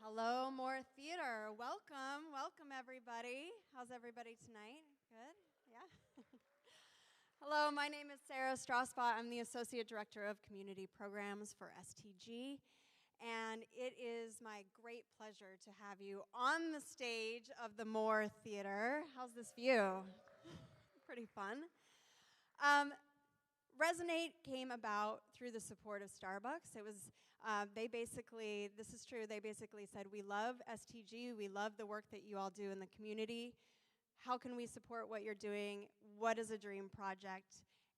Hello, More Theater. Welcome, welcome everybody. How's everybody tonight? Good? Yeah? Hello, my name is Sarah Strasbot. I'm the Associate Director of Community Programs for STG. And it is my great pleasure to have you on the stage of the More Theater. How's this view? Pretty fun. Resonate came about through the support of Starbucks. It was, this is true, they basically said, we love STG, we love the work that you all do in the community. How can we support what you're doing? What is a dream project?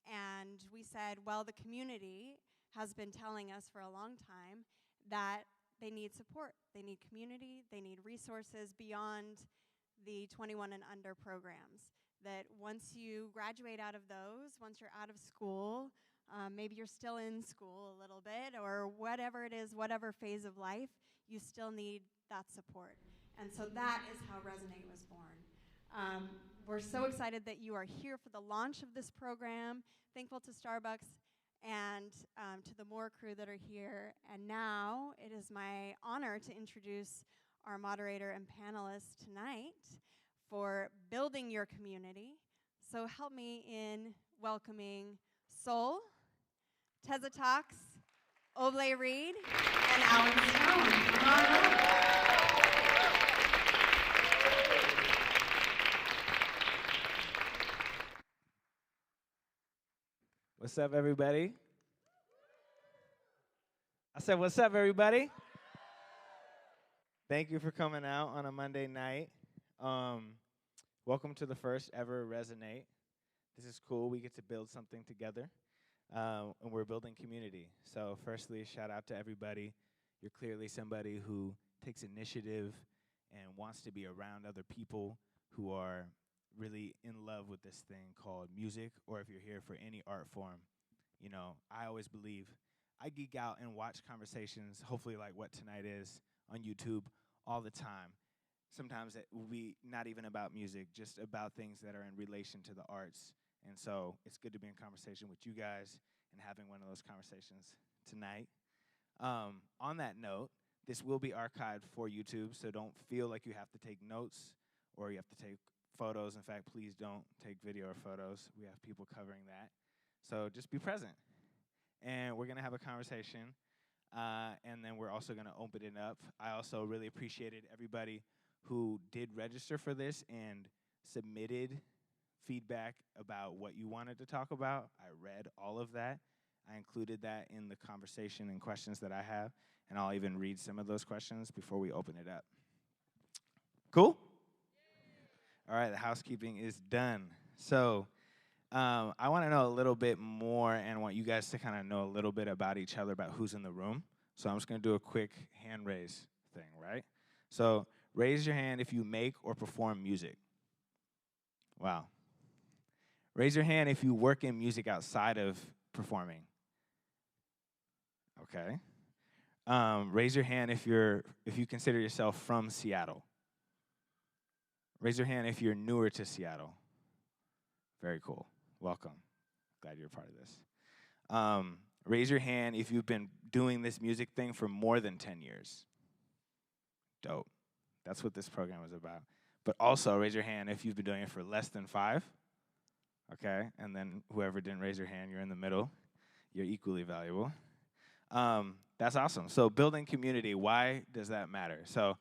And we said, well, the community has been telling us for a long time that they need support. They need community, they need resources beyond the 21 and under programs. That once you graduate out of those, once you're out of school, maybe you're still in school a little bit, or whatever it is, whatever phase of life, you still need that support. And so that is how Resonate was born. We're so excited that you are here for the launch of this program. Thankful to Starbucks and to the More crew that are here. And now it is my honor to introduce our moderator and panelists tonight for building your community. So help me in welcoming Soul, TeZATALKS, Oblé Reed, and Alex Stone. Come on up. What's up, everybody? I said, what's up, everybody? Thank you for coming out on a Monday night. Welcome to the first ever Resonate. This is cool. We get to build something together, and we're building community. So firstly, shout out to everybody. You're clearly somebody who takes initiative and wants to be around other people who are really in love with this thing called music, or if you're here for any art form. You know, I always believe I geek out and watch conversations, hopefully like what tonight is, on YouTube all the time. Sometimes it will be not even about music, just about things that are in relation to the arts. And so it's good to be in conversation with you guys and having one of those conversations tonight. On that note, this will be archived for YouTube, so don't feel like you have to take notes or you have to take photos. In fact, please don't take video or photos. We have people covering that. So just be present. And we're going to have a conversation, and then we're also going to open it up. I also really appreciated everybody who did register for this and submitted feedback about what you wanted to talk about. I read all of that. I included that in the conversation and questions that I have, and I'll even read some of those questions before we open it up. Cool? All right, the housekeeping is done. So I want to know a little bit more and want you guys to kind of know a little bit about each other, about who's in the room. So I'm just going to do a quick hand raise thing, right? So raise your hand if you make or perform music. Wow. Raise your hand if you work in music outside of performing. Okay. Raise your hand if you consider yourself from Seattle. Raise your hand if you're newer to Seattle. Very cool. Welcome. Glad you're a part of this. Raise your hand if you've been doing this music thing for more than 10 years. Dope. That's what this program is about. But also, raise your hand if you've been doing it for less than 5. Okay? And then whoever didn't raise your hand, you're in the middle. You're equally valuable. That's awesome. So building community, why does that matter? So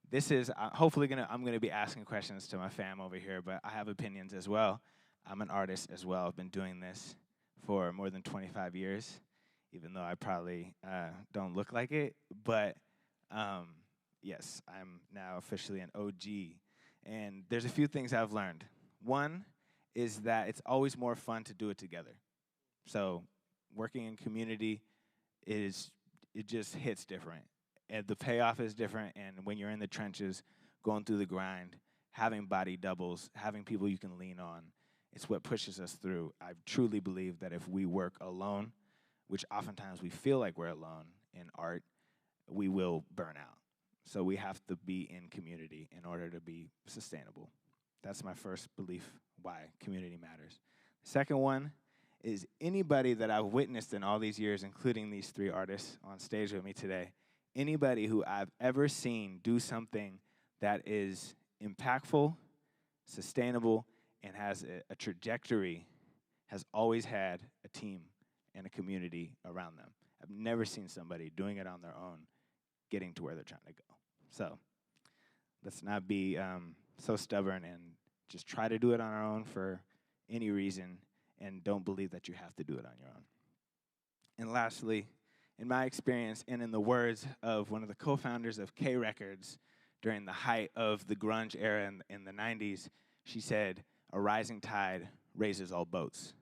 this is hopefully I'm going to be asking questions to my fam over here, but I have opinions as well. I'm an artist as well. I've been doing this for more than 25 years, even though I probably don't look like it. But yes, I'm now officially an OG. And there's a few things I've learned. One is that it's always more fun to do it together. So working in community, it just hits different. And the payoff is different, and when you're in the trenches, going through the grind, having body doubles, having people you can lean on, it's what pushes us through. I truly believe that if we work alone, which oftentimes we feel like we're alone in art, we will burn out. So we have to be in community in order to be sustainable. That's my first belief why community matters. The second one is anybody that I've witnessed in all these years, including these 3 artists on stage with me today, anybody who I've ever seen do something that is impactful, sustainable, and has a trajectory has always had a team and a community around them. I've never seen somebody doing it on their own, getting to where they're trying to go. So let's not be so stubborn and just try to do it on our own for any reason, and don't believe that you have to do it on your own. And lastly, in my experience and in the words of one of the co-founders of K Records during the height of the grunge era in the 90s, she said, "A rising tide raises all boats."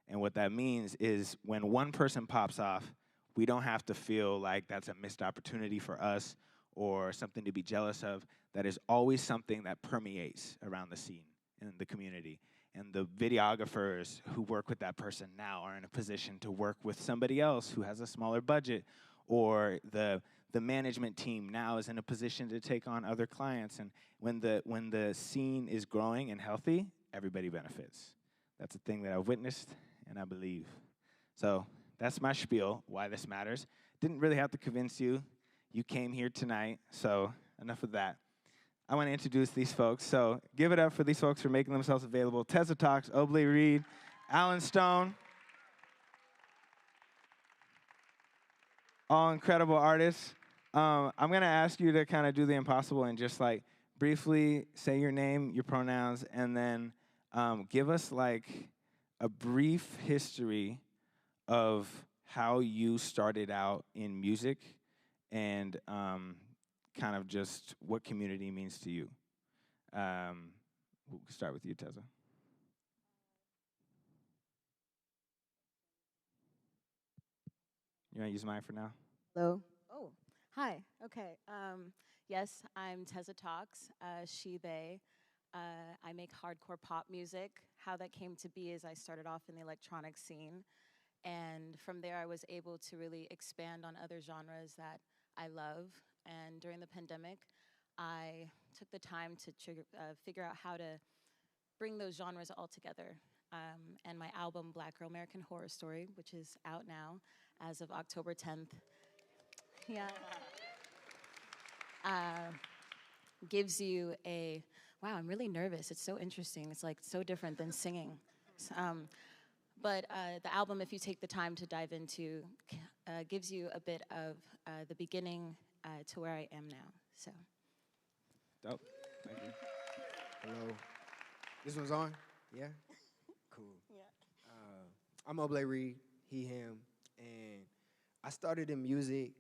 And what that means is when one person pops off, we don't have to feel like that's a missed opportunity for us or something to be jealous of. That is always something that permeates around the scene in the community. And the videographers who work with that person now are in a position to work with somebody else who has a smaller budget, or the management team now is in a position to take on other clients. And when the scene is growing and healthy, everybody benefits. That's a thing that I've witnessed and I believe. So that's my spiel, why this matters. Didn't really have to convince you. You came here tonight, so enough of that. I want to introduce these folks. So give it up for these folks for making themselves available. TeZATALKS, Oblé Reed, Alan Stone. All incredible artists. I'm going to ask you to kind of do the impossible and just like briefly say your name, your pronouns, and then give us like a brief history of how you started out in music and kind of just what community means to you. We'll start with you, Teza. You want to use mine for now? Hello. Oh, hi. Okay. Yes, I'm TeZATALKS, she, they. I make hardcore pop music. How that came to be is I started off in the electronic scene, and from there I was able to really expand on other genres that I love. And during the pandemic, I took the time to figure out how to bring those genres all together. And my album, Black Girl American Horror Story, which is out now as of October 10th, yeah, gives you a, wow, I'm really nervous. It's so interesting. It's like so different than singing. But the album, if you take the time to dive into, gives you a bit of the beginning to where I am now. So. Dope. Thank you. Hello. This one's on? Yeah? Cool. Yeah. I'm Oblé Reed, he, him, and I started in music.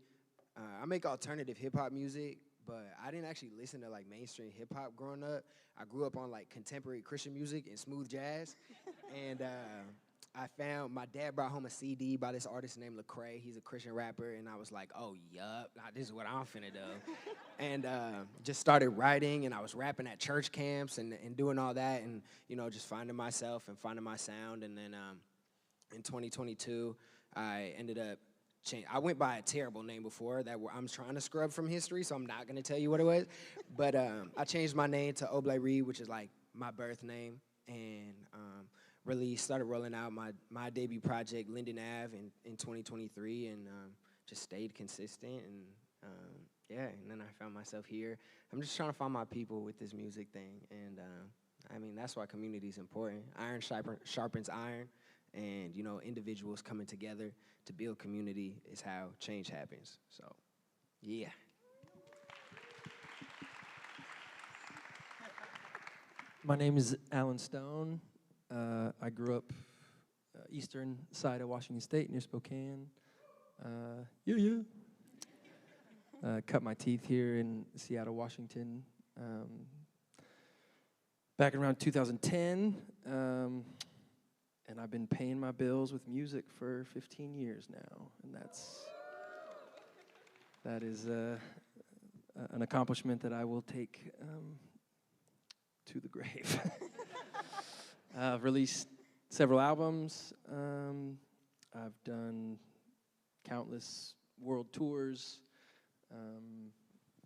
I make alternative hip-hop music, but I didn't actually listen to like mainstream hip-hop growing up. I grew up on like contemporary Christian music and smooth jazz. And I found, my dad brought home a CD by this artist named Lecrae. He's a Christian rapper, and I was like, oh, yup, this is what I'm finna do. And just started writing, and I was rapping at church camps and doing all that, and, you know, just finding myself and finding my sound. And then in 2022, I ended up I went by a terrible name before that I'm trying to scrub from history, so I'm not going to tell you what it was. But I changed my name to Oblé Reed, which is like my birth name, and really started rolling out my debut project, Linden Ave, in 2023, and just stayed consistent. And yeah, and then I found myself here. I'm just trying to find my people with this music thing, and I mean, that's why community is important. Iron sharpens iron, and, you know, individuals coming together to build community is how change happens. So, yeah. My name is Alan Stone. I grew up eastern side of Washington State near Spokane. Cut my teeth here in Seattle, Washington. Back in around 2010. And I've been paying my bills with music for 15 years now, and that is an accomplishment that I will take to the grave. I've released several albums. I've done countless world tours,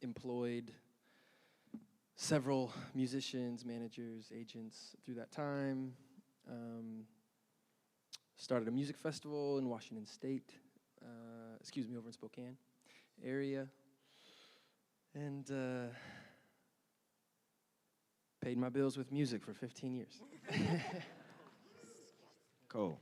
employed several musicians, managers, agents through that time. Started a music festival in Washington State, over in Spokane. area, and paid my bills with music for 15 years. Cool.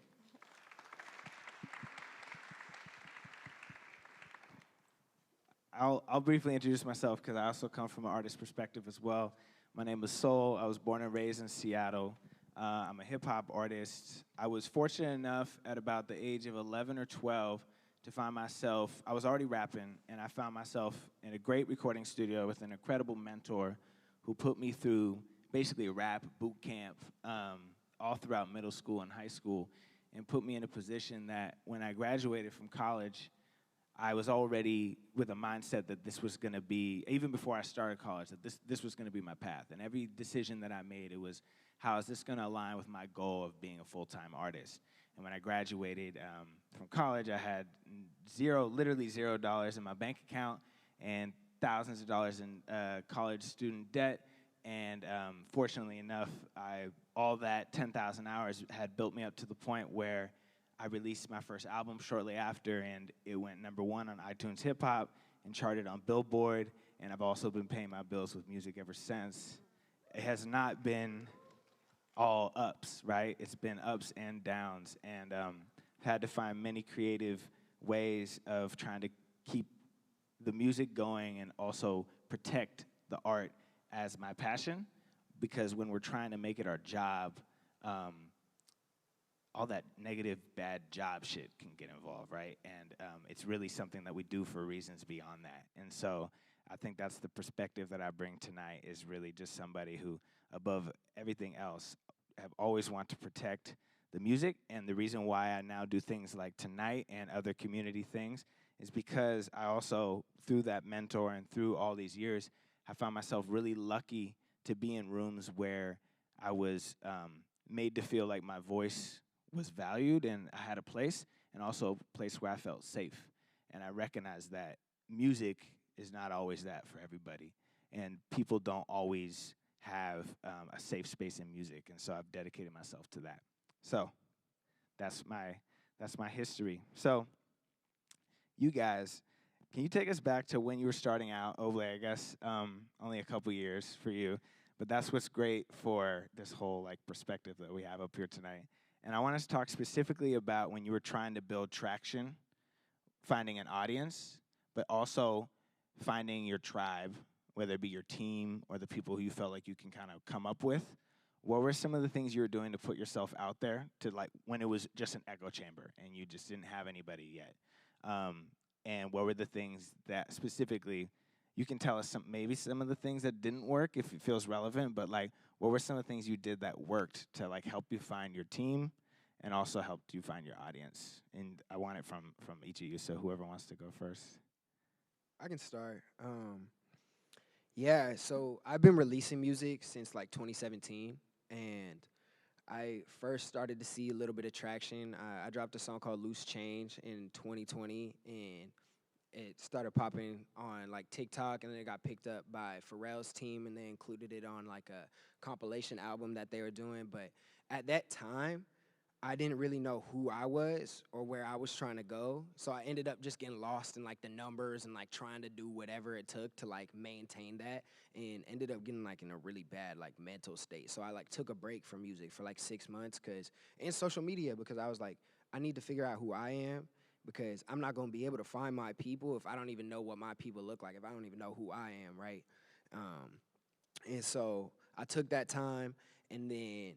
I'll briefly introduce myself because I also come from an artist perspective as well. My name is Soul. I was born and raised in Seattle. I'm a hip-hop artist. I was fortunate enough at about the age of 11 or 12 to find myself, I was already rapping, and I found myself in a great recording studio with an incredible mentor who put me through basically a rap boot camp all throughout middle school and high school, and put me in a position that when I graduated from college, I was already with a mindset that this was going to be, even before I started college, that this was going to be my path. And every decision that I made, it was, how is this going to align with my goal of being a full-time artist? And when I graduated from college, I had literally $0 in my bank account and thousands of dollars in college student debt. And fortunately enough, all that 10,000 hours had built me up to the point where I released my first album shortly after, and it went #1 on iTunes Hip Hop and charted on Billboard, and I've also been paying my bills with music ever since. It has not been all ups, right? It's been ups and downs, and had to find many creative ways of trying to keep the music going and also protect the art as my passion, because when we're trying to make it our job, all that negative, bad job shit can get involved, right? And it's really something that we do for reasons beyond that. And so I think that's the perspective that I bring tonight, is really just somebody who, above everything else, have always wanted to protect the music. And the reason why I now do things like tonight and other community things is because I also, through that mentor and through all these years, I found myself really lucky to be in rooms where I was made to feel like my voice was valued and I had a place, and also a place where I felt safe. And I recognized that music is not always that for everybody, and people don't always have a safe space in music, and so I've dedicated myself to that. So that's my history. So you guys, can you take us back to when you were starting out? Oblé, I guess only a couple years for you, but that's what's great for this whole like perspective that we have up here tonight. And I want us to talk specifically about when you were trying to build traction, finding an audience, but also finding your tribe, whether it be your team or the people who you felt like you can kind of come up with. What were some of the things you were doing to put yourself out there, to like when it was just an echo chamber and you just didn't have anybody yet? And what were the things that specifically, you can tell us maybe some of the things that didn't work if it feels relevant, but like what were some of the things you did that worked to like help you find your team and also helped you find your audience? And I want it from each of you, so whoever wants to go first. I can start. Yeah, so I've been releasing music since like 2017, and I first started to see a little bit of traction. I dropped a song called Loose Change in 2020, and it started popping on like TikTok, and then it got picked up by Pharrell's team, and they included it on like a compilation album that they were doing. But at that time, I didn't really know who I was or where I was trying to go. So I ended up just getting lost in like the numbers and like trying to do whatever it took to like maintain that, and ended up getting like in a really bad like mental state. So I like took a break from music for like 6 months and social media, because I was like, I need to figure out who I am, because I'm not going to be able to find my people if I don't even know what my people look like, if I don't even know who I am, right? And so I took that time, and then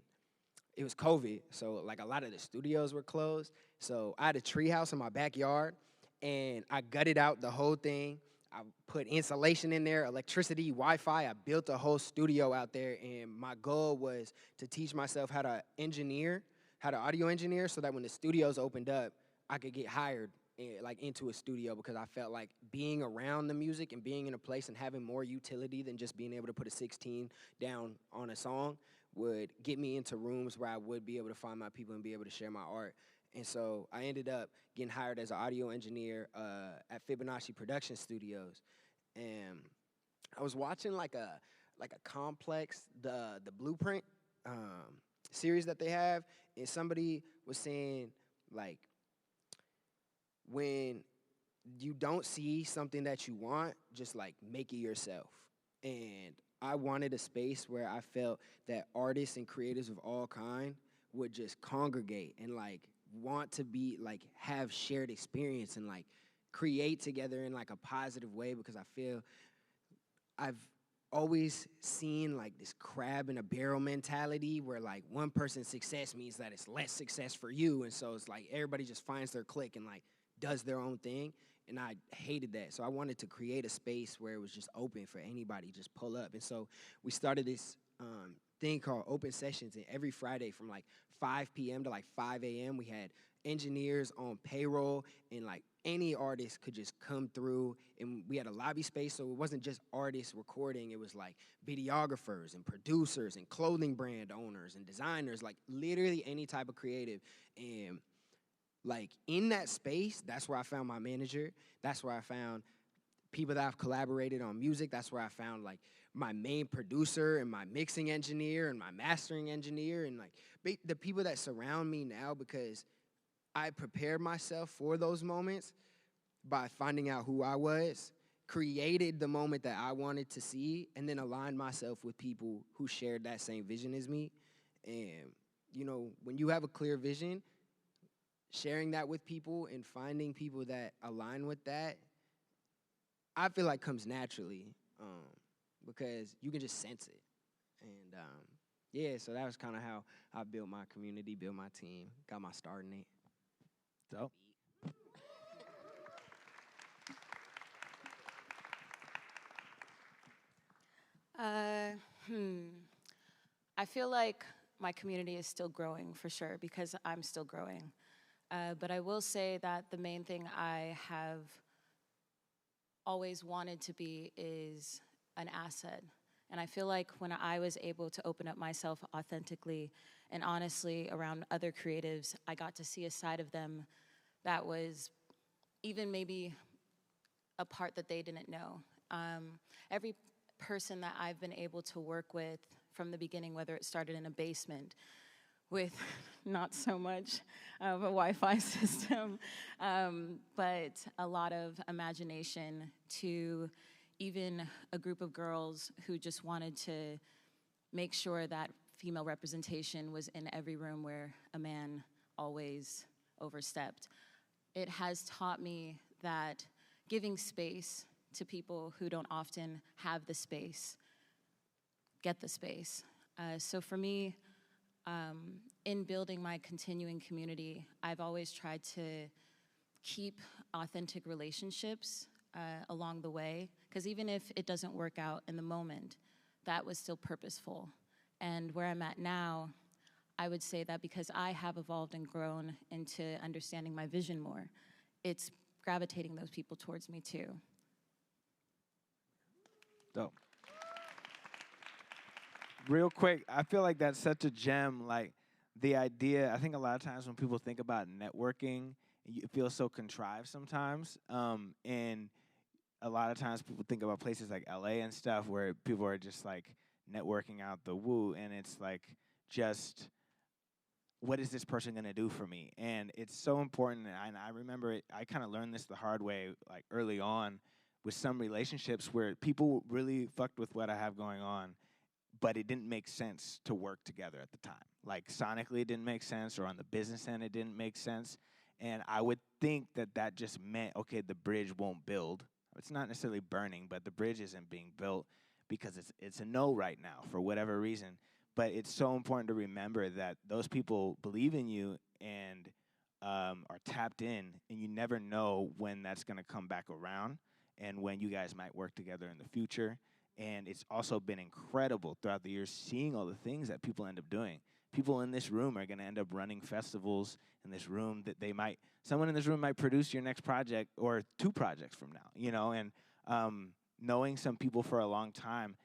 it was COVID, so like a lot of the studios were closed. So I had a tree house in my backyard, and I gutted out the whole thing. I put insulation in there, electricity, Wi-Fi. I built a whole studio out there, and my goal was to teach myself how to audio engineer, so that when the studios opened up, I could get hired like into a studio, because I felt like being around the music and being in a place and having more utility than just being able to put a 16 down on a song would get me into rooms where I would be able to find my people and be able to share my art. And so I ended up getting hired as an audio engineer at Fibonacci Production Studios. And I was watching like a Complex, the Blueprint series that they have, and somebody was saying like, when you don't see something that you want, just like make it yourself. And I wanted a space where I felt that artists and creatives of all kind would just congregate and like want to be like have shared experience and like create together in like a positive way, because I feel I've always seen like this crab in a barrel mentality where like one person's success means that it's less success for you, and so it's like everybody just finds their clique and like does their own thing, and I hated that. So I wanted to create a space where it was just open for anybody, just pull up. And so we started this thing called open sessions, and every Friday from like 5 p.m. to like 5 a.m. we had engineers on payroll, and like any artist could just come through, and we had a lobby space, so it wasn't just artists recording, it was like videographers and producers and clothing brand owners and designers, like literally any type of creative. And like in that space, that's where I found my manager, that's where I found people that I've collaborated on music, that's where I found like my main producer and my mixing engineer and my mastering engineer, and like the people that surround me now, because I prepared myself for those moments by finding out who I was, created the moment that I wanted to see, and then aligned myself with people who shared that same vision as me. And, you know, when you have a clear vision, sharing that with people and finding people that align with that, I feel like comes naturally, because you can just sense it. And, yeah, so that was kind of how I built my community, built my team, got my start in it. Dope. I feel like my community is still growing for sure, because I'm still growing. But I will say that the main thing I have always wanted to be is an asset. And I feel like when I was able to open up myself authentically and honestly around other creatives, I got to see a side of them that was even maybe a part that they didn't know. Every person that I've been able to work with from the beginning, whether it started in a basement with not so much of a Wi-Fi system, but a lot of imagination, to even a group of girls who just wanted to make sure that female representation was in every room where a man always overstepped. It has taught me that giving space to people who don't often have the space, get the space. So for me, in building my continuing community, I've always tried to keep authentic relationships along the way, because even if it doesn't work out in the moment, that was still purposeful. And where I'm at now, I would say that because I have evolved and grown into understanding my vision more, it's gravitating those people towards me too. Dope. Real quick, I feel like that's such a gem. Like the idea, I think a lot of times when people think about networking, it feels so contrived sometimes. And a lot of times people think about places like LA and stuff where people are just like networking out the woo, and it's like just, what is this person gonna do for me? And it's so important. And I remember it, I kind of learned this the hard way, like early on, with some relationships where people really fucked with what I have going on, but it didn't make sense to work together at the time. Like sonically it didn't make sense, or on the business end it didn't make sense. And I would think that that just meant, okay, the bridge won't build. It's not necessarily burning, but the bridge isn't being built because it's a no right now for whatever reason. But it's so important to remember that those people believe in you and are tapped in, and you never know when that's going to come back around and when you guys might work together in the future. And it's also been incredible throughout the years seeing all the things that people end up doing. People in this room are going to end up running festivals in this room that someone in this room might produce your next project or 2 projects from now, you know? And knowing some people for a long time,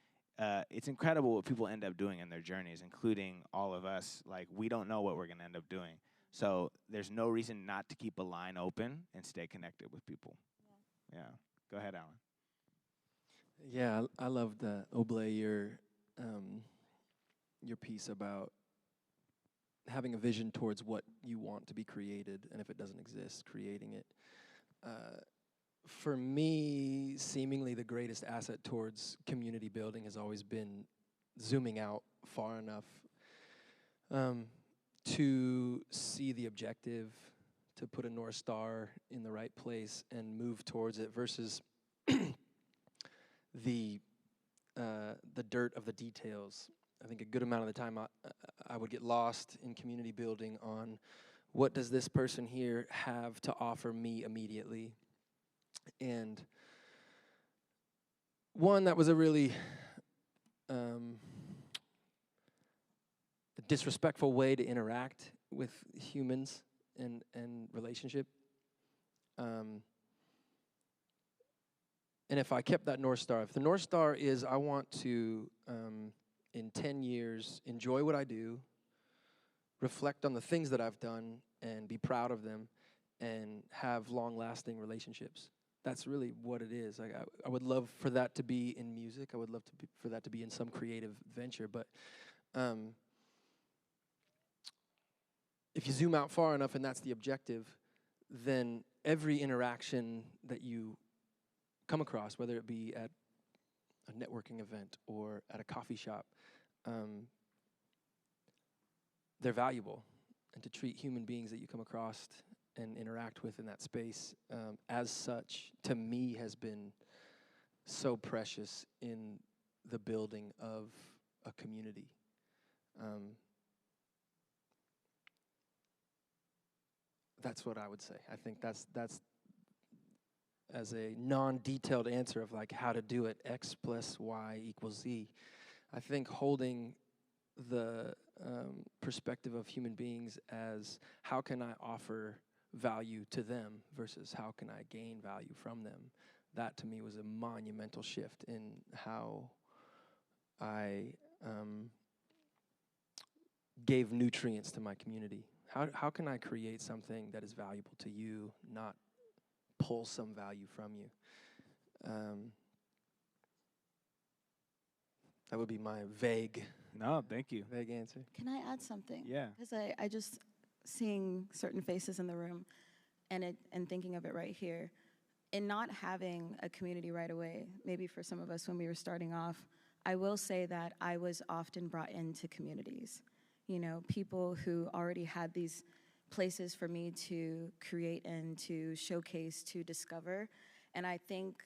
it's incredible what people end up doing in their journeys, including all of us. Like, we don't know what we're going to end up doing. So there's no reason not to keep a line open and stay connected with people. Yeah. Go ahead, Alan. Yeah, I loved Oblé, your piece about having a vision towards what you want to be created, and if it doesn't exist, creating it. for me, seemingly the greatest asset towards community building has always been zooming out far enough to see the objective, to put a North Star in the right place and move towards it versus the dirt of the details. I think a good amount of the time I would get lost in community building on what does this person here have to offer me immediately. And one, that was a really disrespectful way to interact with humans and relationship. And if I kept that North Star, if the North Star is I want to, in 10 years, enjoy what I do, reflect on the things that I've done, and be proud of them, and have long-lasting relationships. That's really what it is. Like, I would love for that to be in music. I would love for that to be in some creative venture. But if you zoom out far enough and that's the objective, then every interaction that you come across, whether it be at a networking event or at a coffee shop, they're valuable. And to treat human beings that you come across and interact with in that space as such, to me, has been so precious in the building of a community. That's what I would say. I think that's as a non-detailed answer of like how to do it, X plus Y equals Z. I think holding the perspective of human beings as how can I offer value to them versus how can I gain value from them, that to me was a monumental shift in how I gave nutrients to my community. How can I create something that is valuable to you, not pull some value from you? That would be my vague. No, thank you. Vague answer. Can I add something? Yeah. Because I just seeing certain faces in the room and thinking of it right here. In not having a community right away, maybe for some of us when we were starting off, I will say that I was often brought into communities. You know, people who already had these places for me to create and to showcase, to discover. And I think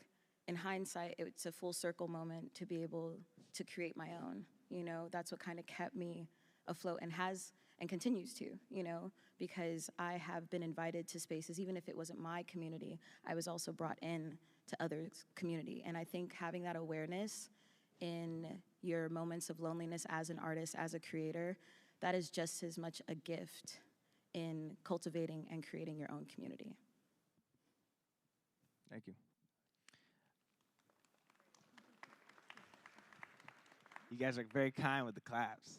in hindsight, it's a full circle moment to be able to create my own. You know, that's what kind of kept me afloat and has and continues to, you know, because I have been invited to spaces, even if it wasn't my community, I was also brought in to others' community. And I think having that awareness in your moments of loneliness as an artist, as a creator, that is just as much a gift in cultivating and creating your own community. Thank you. You guys are very kind with the claps.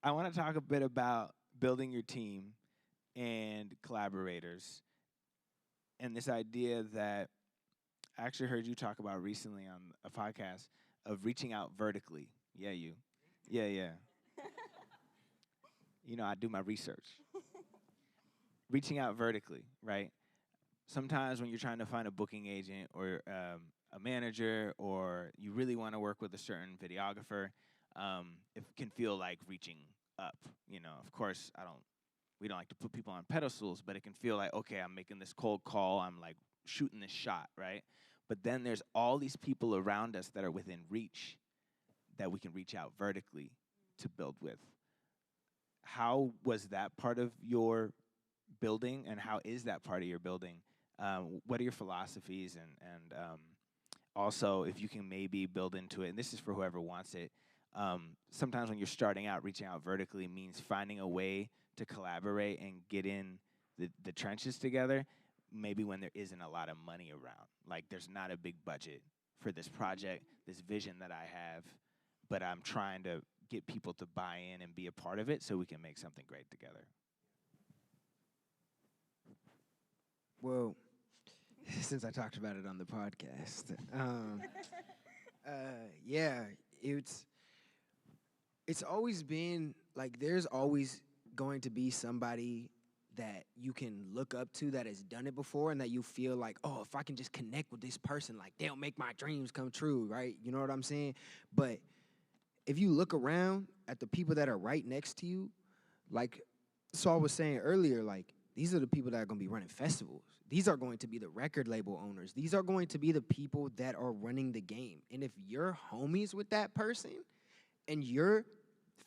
I want to talk a bit about building your team and collaborators, and this idea that I actually heard you talk about recently on a podcast of reaching out vertically. Yeah, you. Yeah. You know, I do my research. Reaching out vertically, right? Sometimes when you're trying to find a booking agent or a manager, or you really want to work with a certain videographer, it can feel like reaching up. You know, of course, we don't like to put people on pedestals, but it can feel like, okay, I'm making this cold call, I'm like shooting this shot, right? But then there's all these people around us that are within reach that we can reach out vertically to build with. How was that part of your building, and how is that part of your building? What are your philosophies, and also, if you can maybe build into it, and this is for whoever wants it, sometimes when you're starting out, reaching out vertically means finding a way to collaborate and get in the trenches together, maybe when there isn't a lot of money around. Like, there's not a big budget for this project, this vision that I have, but I'm trying to get people to buy in and be a part of it so we can make something great together. Well, since I talked about it on the podcast, yeah, it's always been like there's always going to be somebody that you can look up to that has done it before, and that you feel like, oh, if I can just connect with this person, like they'll make my dreams come true, right? You know what I'm saying? But if you look around at the people that are right next to you, like Saul was saying earlier, like these are the people that are going to be running festivals. These are going to be the record label owners. These are going to be the people that are running the game. And if you're homies with that person and you're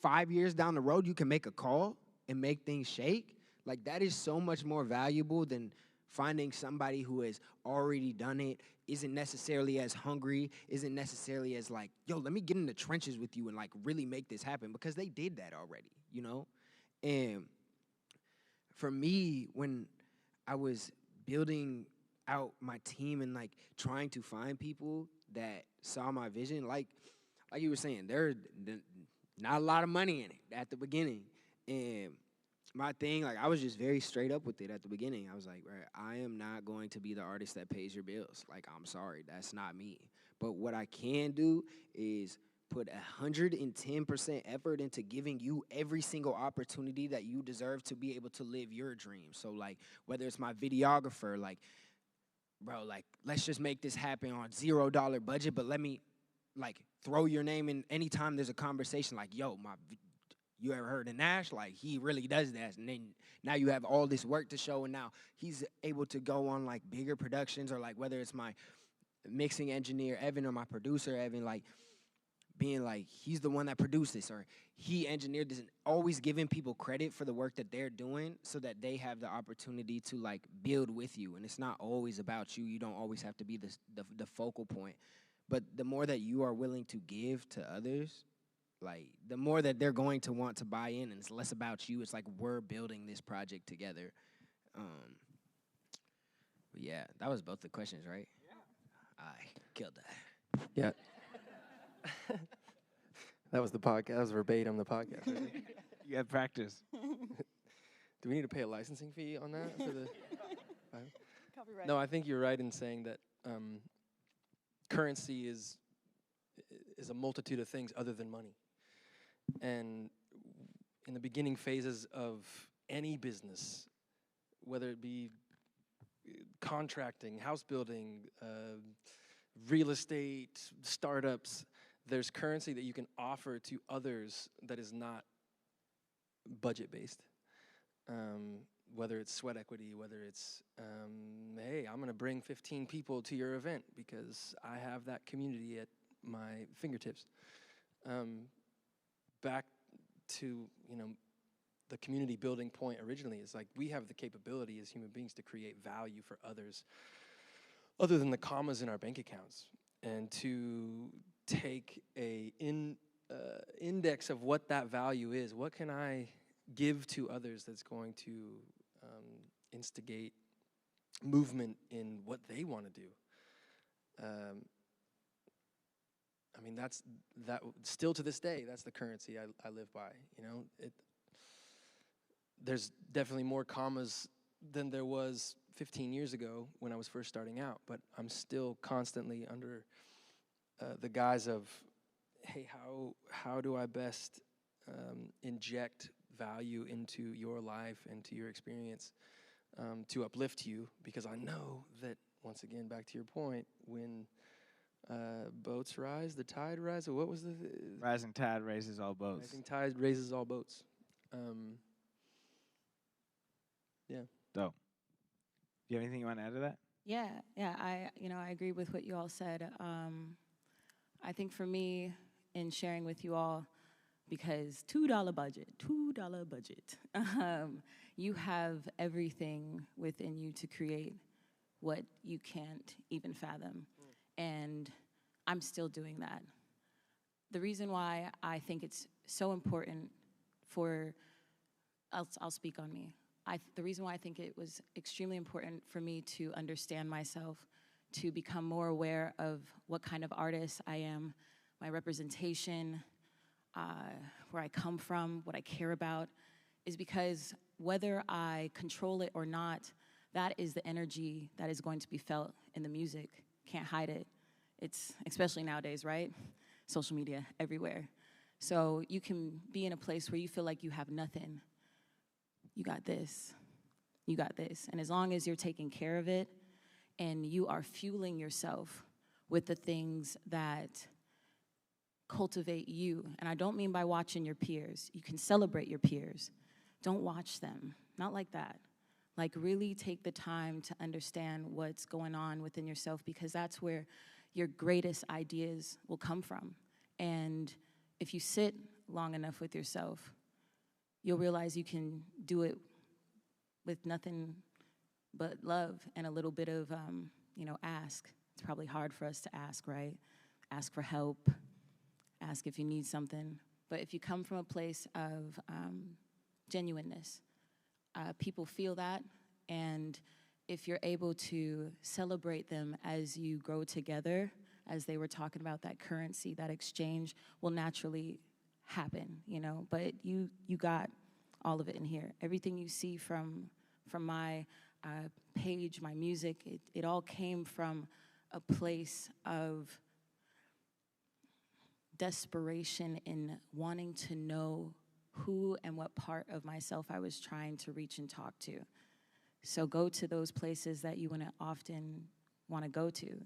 5 years down the road, you can make a call and make things shake, like that is so much more valuable than finding somebody who has already done it, isn't necessarily as hungry, isn't necessarily as like, yo, let me get in the trenches with you and like really make this happen, because they did that already, you know? And for me, when I was building out my team and like trying to find people that saw my vision, like you were saying, there's not a lot of money in it at the beginning. And my thing, like I was just very straight up with it at the beginning. I was like, right, I am not going to be the artist that pays your bills. Like, I'm sorry, that's not me. But what I can do is put 110% effort into giving you every single opportunity that you deserve to be able to live your dream. So like, whether it's my videographer, like, bro, like, let's just make this happen on $0 budget, but let me like throw your name in anytime there's a conversation like, yo, you ever heard of Nash? Like, he really does that. And then now you have all this work to show, and now he's able to go on like bigger productions, or like whether it's my mixing engineer Evan or my producer Evan, like being like, he's the one that produced this, or he engineered this, and always giving people credit for the work that they're doing so that they have the opportunity to like build with you. And it's not always about you. You don't always have to be the focal point. But the more that you are willing to give to others, like the more that they're going to want to buy in, and it's less about you. It's like we're building this project together. But yeah, that was both the questions, right? Yeah. I killed that. Yeah. That was the podcast. That was verbatim the podcast. Right? You had practice. Do we need to pay a licensing fee on that for the? Copyright. No, I think you're right in saying that currency is a multitude of things other than money. And in the beginning phases of any business, whether it be contracting, house building, real estate, startups, there's currency that you can offer to others that is not budget-based. Whether it's sweat equity, whether it's, hey, I'm going to bring 15 people to your event because I have that community at my fingertips. Back to, the community building point originally is like we have the capability as human beings to create value for others other than the commas in our bank accounts, and to take a index of what that value is. What can I give to others that's going to instigate movement in what they want to do? That still to this day, that's the currency I live by. There's definitely more commas than there was 15 years ago when I was first starting out, but I'm still constantly under the guise of, hey, how do I best inject value into your life and to your experience to uplift you? Because I know that, once again, back to your point, when boats rise, the tide rises. What was the Rising tide raises all boats. Rising tide raises all boats. Yeah. Dope. Do you have anything you want to add to that? Yeah. I agree with what you all said. I think for me, in sharing with you all, because $2 budget, you have everything within you to create what you can't even fathom. And I'm still doing that. The reason why I think it's so important I'll speak on me. The reason why I think it was extremely important for me to understand myself, to become more aware of what kind of artist I am, my representation, where I come from, what I care about, is because whether I control it or not, that is the energy that is going to be felt in the music. Can't hide it. It's, especially nowadays, right? Social media everywhere. So you can be in a place where you feel like you have nothing. You got this. You got this. And as long as you're taking care of it and you are fueling yourself with the things that cultivate you, and I don't mean by watching your peers. You can celebrate your peers. Don't watch them. Not like that. Like, really take the time to understand what's going on within yourself, because that's where your greatest ideas will come from. And if you sit long enough with yourself, you'll realize you can do it with nothing but love and a little bit of, ask. It's probably hard for us to ask, right? Ask for help. Ask if you need something. But if you come from a place of genuineness, people feel that. And if you're able to celebrate them as you grow together, as they were talking about, that currency, that exchange will naturally happen, But you got all of it in here. Everything you see from my page, my music, it all came from a place of desperation in wanting to know who and what part of myself I was trying to reach and talk to. So go to those places that you often want to go to.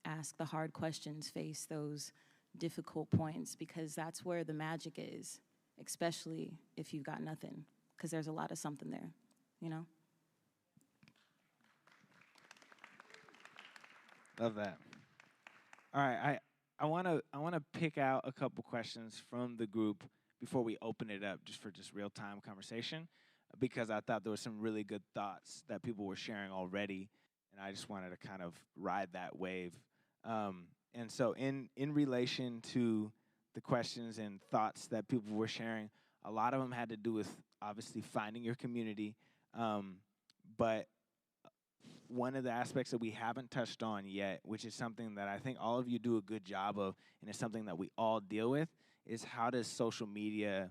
Ask the hard questions, face those difficult points, because that's where the magic is, especially if you've got nothing, because there's a lot of something there, Love that. All right, I want to pick out a couple questions from the group before we open it up just for real-time conversation, because I thought there were some really good thoughts that people were sharing already, and I just wanted to kind of ride that wave. And so in relation to the questions and thoughts that people were sharing, a lot of them had to do with obviously finding your community, but one of the aspects that we haven't touched on yet, which is something that I think all of you do a good job of, and it's something that we all deal with, is how does social media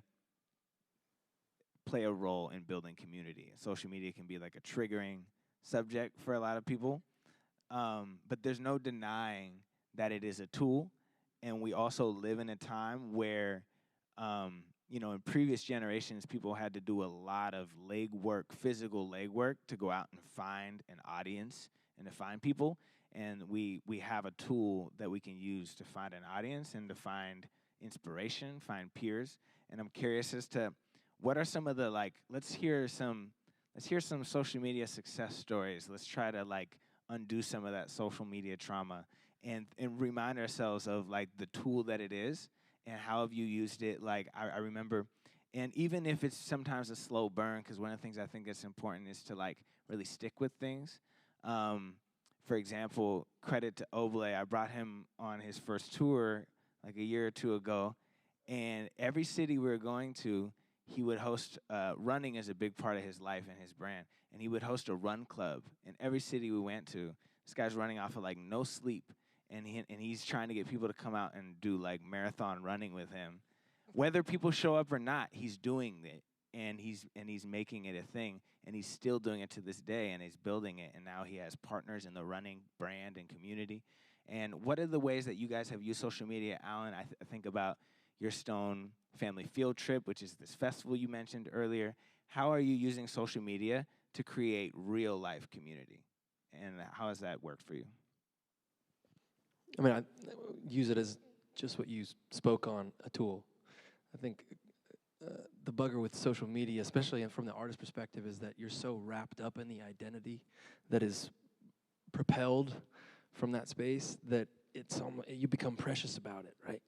play a role in building community? Social media can be like a triggering subject for a lot of people, but there's no denying that it is a tool, and we also live in a time where, in previous generations, people had to do a lot of legwork, physical legwork, to go out and find an audience and to find people. And we have a tool that we can use to find an audience and to find inspiration, find peers. And I'm curious as to what are some of the, let's hear some social media success stories. Let's try to undo some of that social media trauma and remind ourselves of the tool that it is. And how have you used it? I remember, and even if it's sometimes a slow burn, because one of the things I think that's important is to really stick with things. For example, credit to Oblé. I brought him on his first tour a year or two ago, and every city we were going to, he would host, running is a big part of his life and his brand, and he would host a run club in every city we went to. This guy's running off of no sleep. And he's trying to get people to come out and do marathon running with him. Whether people show up or not, he's doing it, and he's making it a thing, and he's still doing it to this day, and he's building it, and now he has partners in the running brand and community. And what are the ways that you guys have used social media? Alan, I think about your Stone Family Field Trip, which is this festival you mentioned earlier. How are you using social media to create real life community, and how has that worked for you? I mean, I use it as just what you spoke on, a tool. I think the bugger with social media, especially from the artist perspective, is that you're so wrapped up in the identity that is propelled from that space that you become precious about it, right?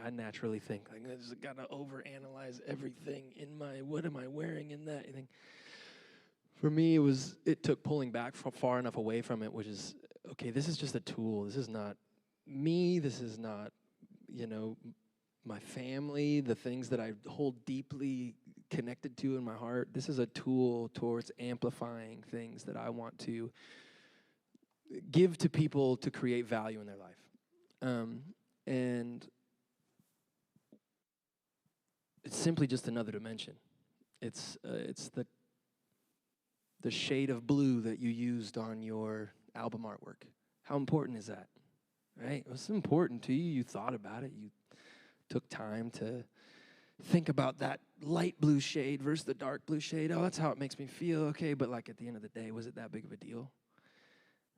I naturally think, I just gotta overanalyze everything in what am I wearing in that thing. For me, it took pulling back far enough away from it, which is, okay, this is just a tool. This is not me, this is not, my family, the things that I hold deeply connected to in my heart. This is a tool towards amplifying things that I want to give to people to create value in their life. And it's simply just another dimension. It's the shade of blue that you used on your album artwork. How important is that? Right? It was important to you. You thought about it. You took time to think about that light blue shade versus the dark blue shade. Oh, that's how it makes me feel. Okay, but like at the end of the day, was it that big of a deal?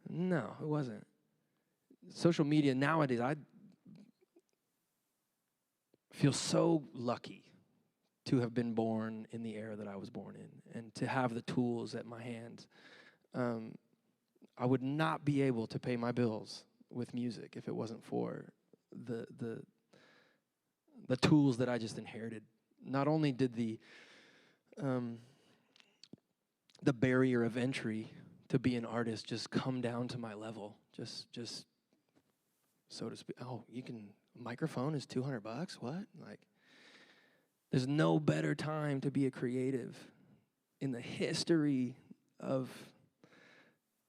No, it wasn't. Social media nowadays, I feel so lucky to have been born in the era that I was born in and to have the tools at my hands. I would not be able to pay my bills with music if it wasn't for the tools that I just inherited. Not only did the barrier of entry to be an artist just come down to my level, just so to speak. Oh, microphone is $200? What? Like, there's no better time to be a creative in the history of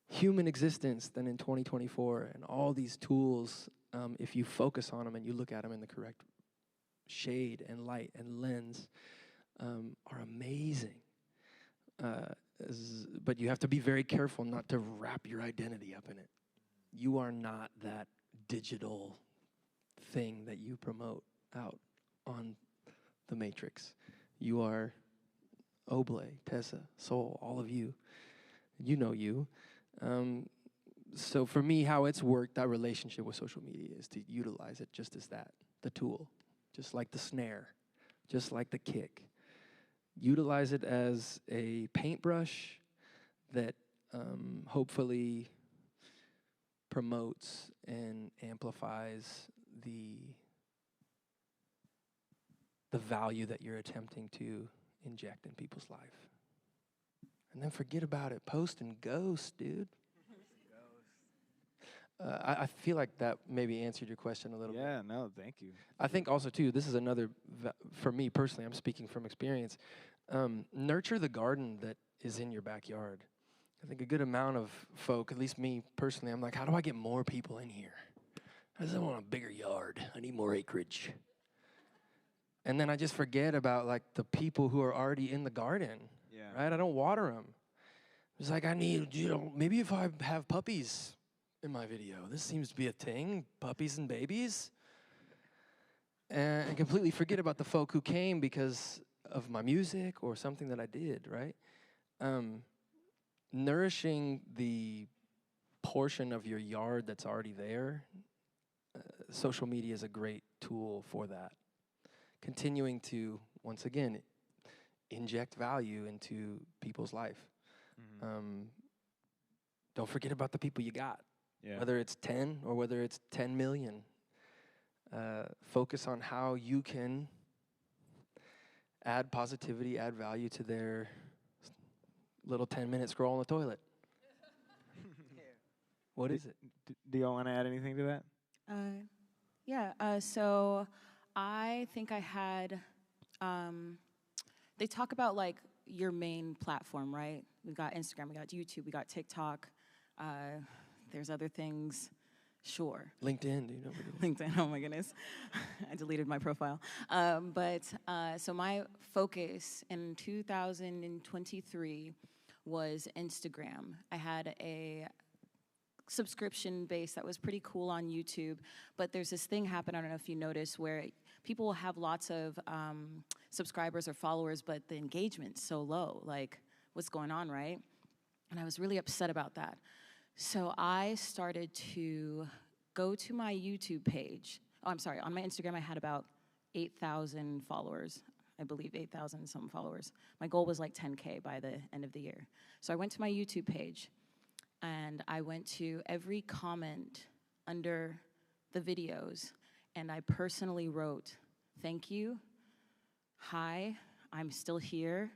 human existence than in 2024. And all these tools, if you focus on them and you look at them in the correct shade and light and lens, are amazing. But you have to be very careful not to wrap your identity up in it. You are not that digital thing that you promote out on the matrix. You are Oblé, Tessa, Soul, all of you. You know you. So for me, how it's worked, that relationship with social media, is to utilize it just as that, the tool, just like the snare, just like the kick. Utilize it as a paintbrush that hopefully promotes and amplifies the value that you're attempting to inject in people's life. And then forget about it. Post and ghost, dude. I feel like that maybe answered your question a little bit. Yeah, no, thank you. I think also, too, this is another, for me personally, I'm speaking from experience, nurture the garden that is in your backyard. I think a good amount of folk, at least me personally, I'm like, how do I get more people in here? I just want a bigger yard. I need more acreage. And then I just forget about, like, the people who are already in the garden, right? I don't water them. It's like, I need, maybe if I have puppies in my video. This seems to be a thing, puppies and babies. And completely forget about the folk who came because of my music or something that I did, right? Nourishing the portion of your yard that's already there, social media is a great tool for that. Continuing to, once again, inject value into people's life. Mm-hmm. Don't forget about the people you got. Yeah. Whether it's 10 or whether it's 10 million. Focus on how you can add positivity, add value to their little 10-minute scroll on the toilet. What is it? Do y'all want to add anything to that? So I think I had, they talk about like your main platform, right? We've got Instagram, we got YouTube, we got TikTok. There's other things, sure. LinkedIn, do you know? LinkedIn, oh my goodness. I deleted my profile. So my focus in 2023 was Instagram. I had a subscription base that was pretty cool on YouTube, but there's this thing happen, I don't know if you noticed, where people will have lots of subscribers or followers, but the engagement's so low, like, what's going on, right? And I was really upset about that. So I started to go to my YouTube page. On my Instagram I had about 8,000 followers. I believe 8,000 some followers. My goal was like 10K by the end of the year. So I went to my YouTube page and I went to every comment under the videos and I personally wrote, "Thank you, hi, I'm still here.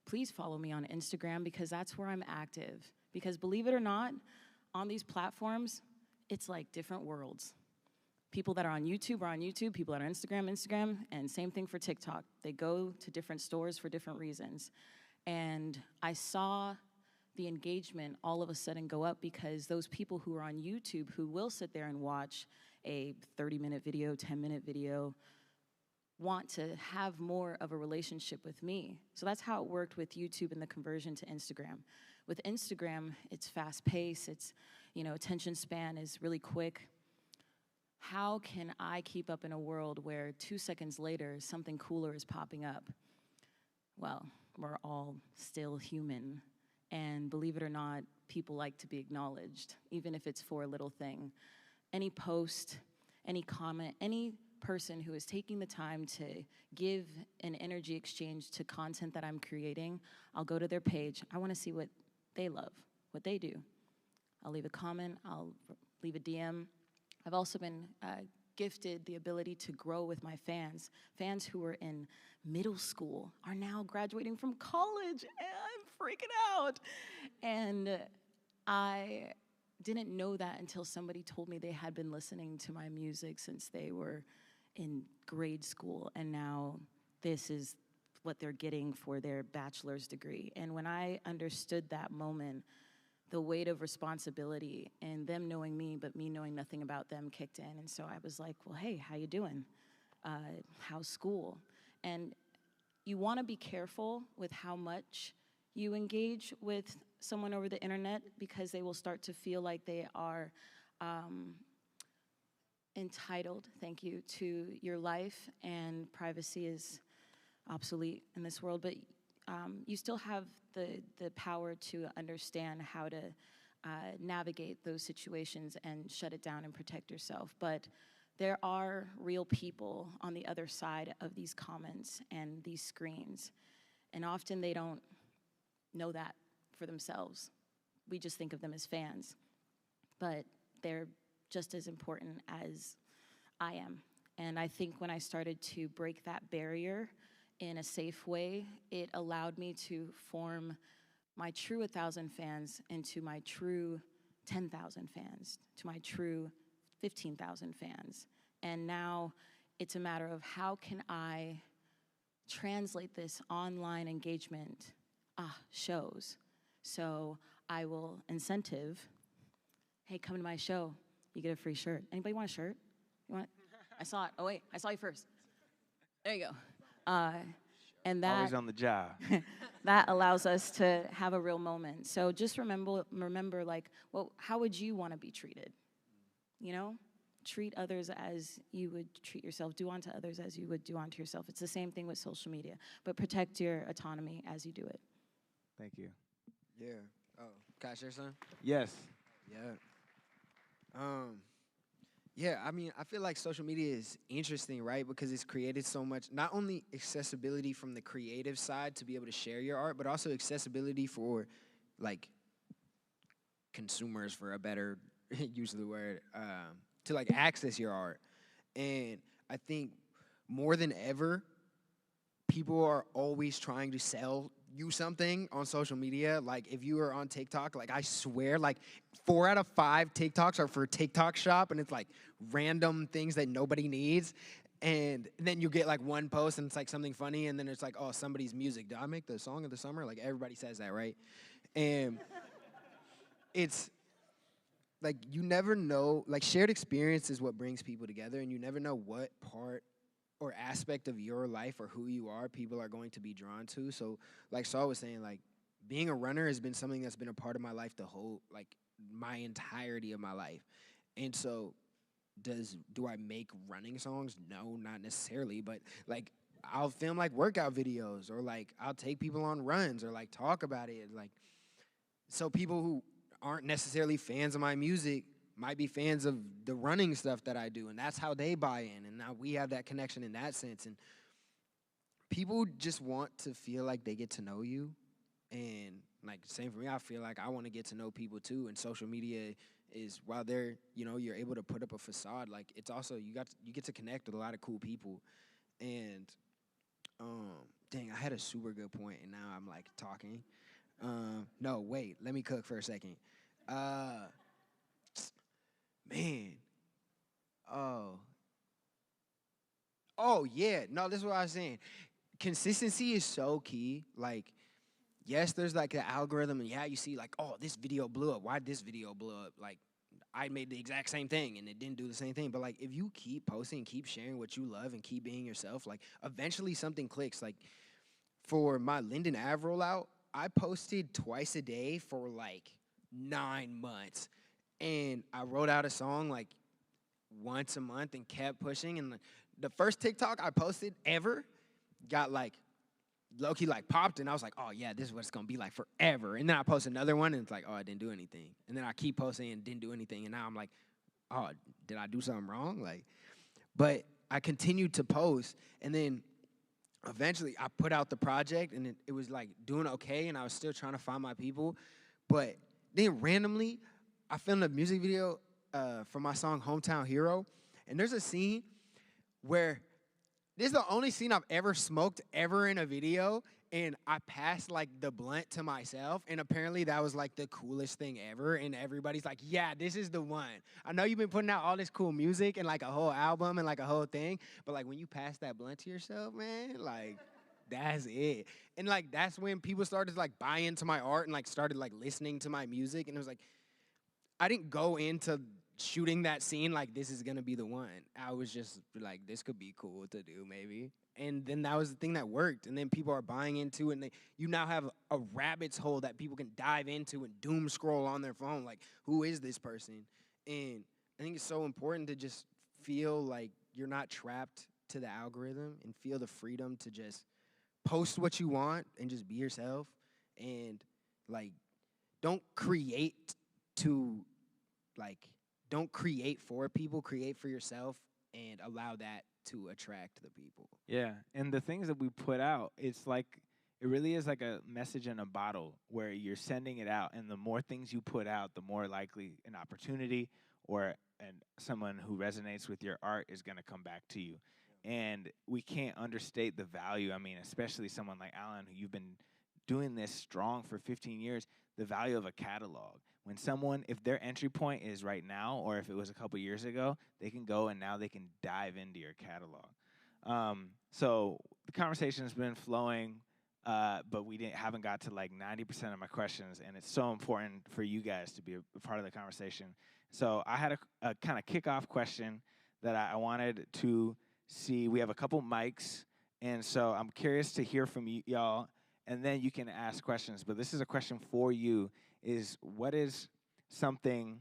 Please follow me on Instagram because that's where I'm active." Because believe it or not, on these platforms, it's like different worlds. People that are on YouTube are on YouTube, people that are on Instagram, and same thing for TikTok. They go to different stores for different reasons. And I saw the engagement all of a sudden go up because those people who are on YouTube who will sit there and watch a 30-minute video, 10-minute video, want to have more of a relationship with me. So that's how it worked with YouTube and the conversion to Instagram. With Instagram, it's fast-paced, it's, attention span is really quick. how can I keep up in a world where 2 seconds later something cooler is popping up? Well, we're all still human. And believe it or not, people like to be acknowledged, even if it's for a little thing. Any post, any comment, any person who is taking the time to give an energy exchange to content that I'm creating, I'll go to their page. I want to see what they love, what they do. I'll leave a comment, I'll leave a DM. I've also been gifted the ability to grow with my fans. Fans who were in middle school are now graduating from college, and I'm freaking out. And I didn't know that until somebody told me they had been listening to my music since they were in grade school, and now this is what they're getting for their bachelor's degree. And when I understood that moment, the weight of responsibility and them knowing me, but me knowing nothing about them kicked in. And so I was like, well, hey, how you doing? How's school? And you want to be careful with how much you engage with someone over the internet, because they will start to feel like they are entitled, thank you, to your life, and privacy is obsolete in this world. But you still have the power to understand how to navigate those situations and shut it down and protect yourself. But there are real people on the other side of these comments and these screens, and often they don't know that for themselves. We just think of them as fans, but they're just as important as I am. And I think when I started to break that barrier in a safe way, it allowed me to form my true 1,000 fans into my true 10,000 fans, to my true 15,000 fans. And now it's a matter of how can I translate this online engagement shows. So I will incentive, hey, come to my show, you get a free shirt. Anybody want a shirt? You want it? I saw it. Oh wait, I saw you first. There you go. And that Always on the job. that allows us to have a real moment. So just remember, like, well, how would you want to be treated? You know, treat others as you would treat yourself. Do unto others as you would do unto yourself. It's the same thing with social media, but protect your autonomy as you do it. Thank you. Yeah. Oh, can I share something? Yes. Yeah. Yeah, I mean, I feel like social media is interesting, right? Because it's created so much, not only accessibility from the creative side to be able to share your art, but also accessibility for, like, consumers, for a better use of the word, to, like, access your art. And I think more than ever, people are always trying to sell you something on social media. Like, if you are on TikTok, like, I swear, like, 4 out of 5 TikToks are for TikTok shop, and it's like random things that nobody needs. And then you get like one post and it's like something funny, and then it's like, oh, somebody's music. Did I make the song of the summer? Like, everybody says that, right? And it's like, you never know, like, shared experience is what brings people together, and you never know what part or aspect of your life or who you are people are going to be drawn to. So like Saul was saying, like, being a runner has been something that's been a part of my life the whole, like, my entirety of my life. And so do I make running songs? No, not necessarily, but like, I'll film like workout videos, or like I'll take people on runs, or like talk about it. Like, so people who aren't necessarily fans of my music might be fans of the running stuff that I do, and that's how they buy in, and now we have that connection in that sense. And people just want to feel like they get to know you, and like, same for me, I feel like I want to get to know people too. And social media is, while they're, you know, you're able to put up a facade, like, it's also, you get to connect with a lot of cool people. And dang, I had a super good point, and now I'm like talking. No, wait, let me cook for a second. Man. Oh, yeah. No, this is what I was saying. Consistency is so key. Like, yes, there's like the algorithm, and yeah, you see like, oh, this video blew up. Why did this video blow up? Like, I made the exact same thing, and it didn't do the same thing. But like, if you keep posting, keep sharing what you love, and keep being yourself, like, eventually something clicks. Like, for my Linden Ave rollout, I posted twice a day for like 9 months. And I wrote out a song like once a month and kept pushing. And the first TikTok I posted ever got like low-key like popped, and I was like, oh yeah, this is what it's gonna be like forever. And then I post another one and it's like, oh, I didn't do anything. And then I keep posting and didn't do anything. And now I'm like, oh, did I do something wrong? Like, but I continued to post, and then eventually I put out the project, and it was like doing okay, and I was still trying to find my people. But then randomly, I filmed a music video for my song Hometown Hero, and there's a scene where this is the only scene I've ever smoked ever in a video, and I passed like the blunt to myself, and apparently that was like the coolest thing ever, and everybody's like, yeah, this is the one. I know you've been putting out all this cool music and like a whole album and like a whole thing, but like when you pass that blunt to yourself, man, like that's it. And like that's when people started to like buy into my art and like started like listening to my music, and it was like I didn't go into shooting that scene like this is gonna be the one. I was just like, this could be cool to do maybe. And then that was the thing that worked. And then people are buying into it, and you now have a rabbit's hole that people can dive into and doom scroll on their phone. Like, who is this person? And I think it's so important to just feel like you're not trapped to the algorithm and feel the freedom to just post what you want and just be yourself. And like, don't create to like, don't create for people, create for yourself, and allow that to attract the people. Yeah, and the things that we put out, it's like, it really is like a message in a bottle where you're sending it out, and the more things you put out, the more likely an opportunity or someone who resonates with your art is going to come back to you. And we can't understate the value. I mean, especially someone like Alan, who you've been doing this strong for 15 years, the value of a catalog. When someone, if their entry point is right now, or if it was a couple years ago, they can go and now they can dive into your catalog. So the conversation has been flowing, but we haven't got to like 90% of my questions, and it's so important for you guys to be a part of the conversation. So I had a kind of kickoff question that I wanted to see. We have a couple mics, and so I'm curious to hear from y'all, and then you can ask questions. But this is a question for you. Is what is something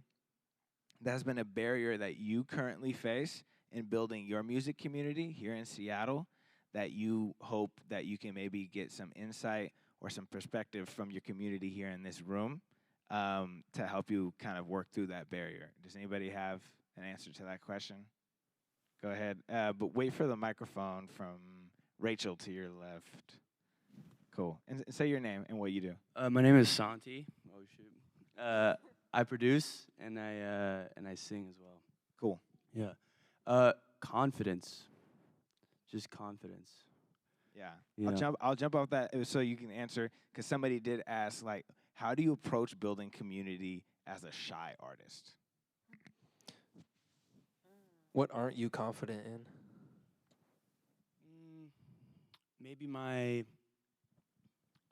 that has been a barrier that you currently face in building your music community here in Seattle that you hope that you can maybe get some insight or some perspective from your community here in this room to help you kind of work through that barrier? Does anybody have an answer to that question? Go ahead, but wait for the microphone from Rachel to your left. Cool. And say your name and what you do. My name is Santi. Oh shoot. I produce and I sing as well. Cool. Yeah. Confidence. Just confidence. Yeah. Yeah. I'll jump off that so you can answer, because somebody did ask, like, how do you approach building community as a shy artist? What aren't you confident in? Maybe my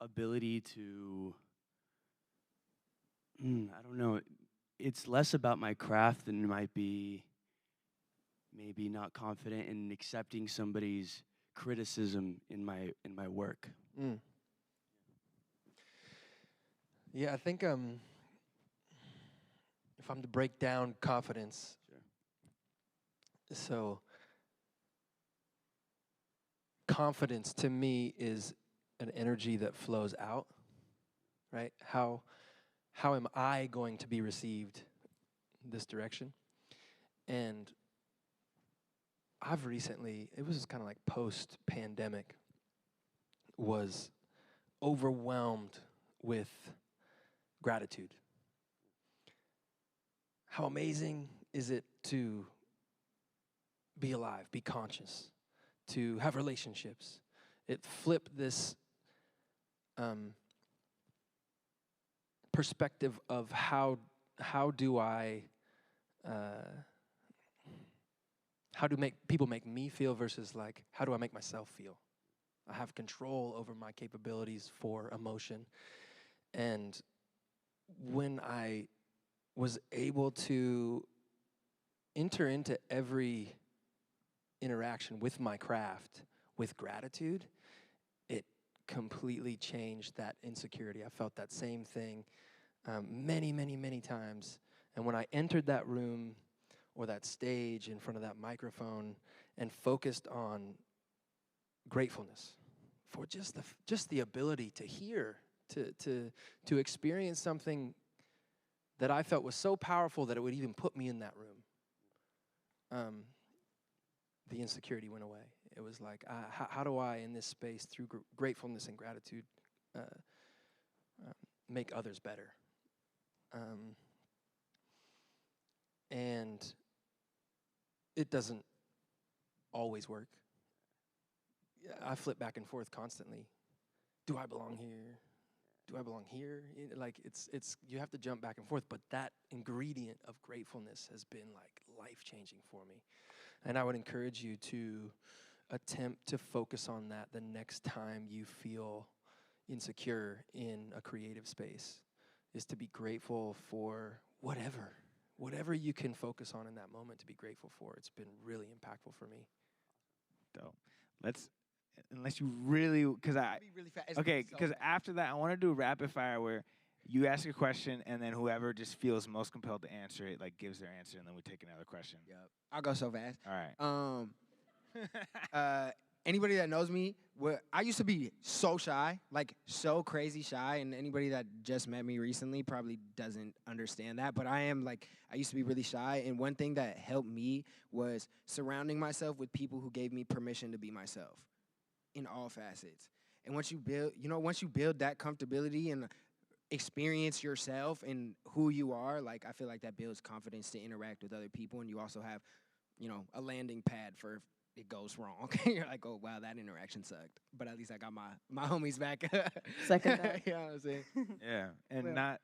ability to, I don't know, it's less about my craft than it might be maybe not confident in accepting somebody's criticism in my work. Yeah, I think if I'm to break down confidence, so confidence to me is an energy that flows out, right? How am I going to be received this direction? And I've recently, it was kind of like post-pandemic, was overwhelmed with gratitude. How amazing is it to be alive, be conscious, to have relationships? It flipped this perspective of how do people make me feel versus like how do I make myself feel? I have control over my capabilities for emotion. And when I was able to enter into every interaction with my craft with gratitude, it completely changed that insecurity. I felt that same thing many, many, many times. And when I entered that room or that stage in front of that microphone and focused on gratefulness for just the ability to hear, to experience something that I felt was so powerful that it would even put me in that room. The insecurity went away. It was like, how do I, in this space, through gratefulness and gratitude, make others better? And it doesn't always work. I flip back and forth constantly. Do I belong here? Do I belong here? Like it's you have to jump back and forth, but that ingredient of gratefulness has been like life-changing for me. And I would encourage you to attempt to focus on that the next time you feel insecure in a creative space, is to be grateful for whatever you can focus on in that moment, to be grateful for. It's been really impactful for me. Dope. Unless you really, because after that, I want to do a rapid fire where you ask a question and then whoever just feels most compelled to answer it, like, gives their answer, and then we take another question. Yep. I'll go so fast. All right. Anybody that knows me, I used to be so shy, like so crazy shy, and anybody that just met me recently probably doesn't understand that, but I used to be really shy, and one thing that helped me was surrounding myself with people who gave me permission to be myself in all facets. And once you build that comfortability and experience yourself and who you are, like, I feel like that builds confidence to interact with other people, and you also have, a landing pad for if it goes wrong. You're like, oh, wow, that interaction sucked. But at least I got my homies back. Second that. You know what I'm saying? Yeah, and not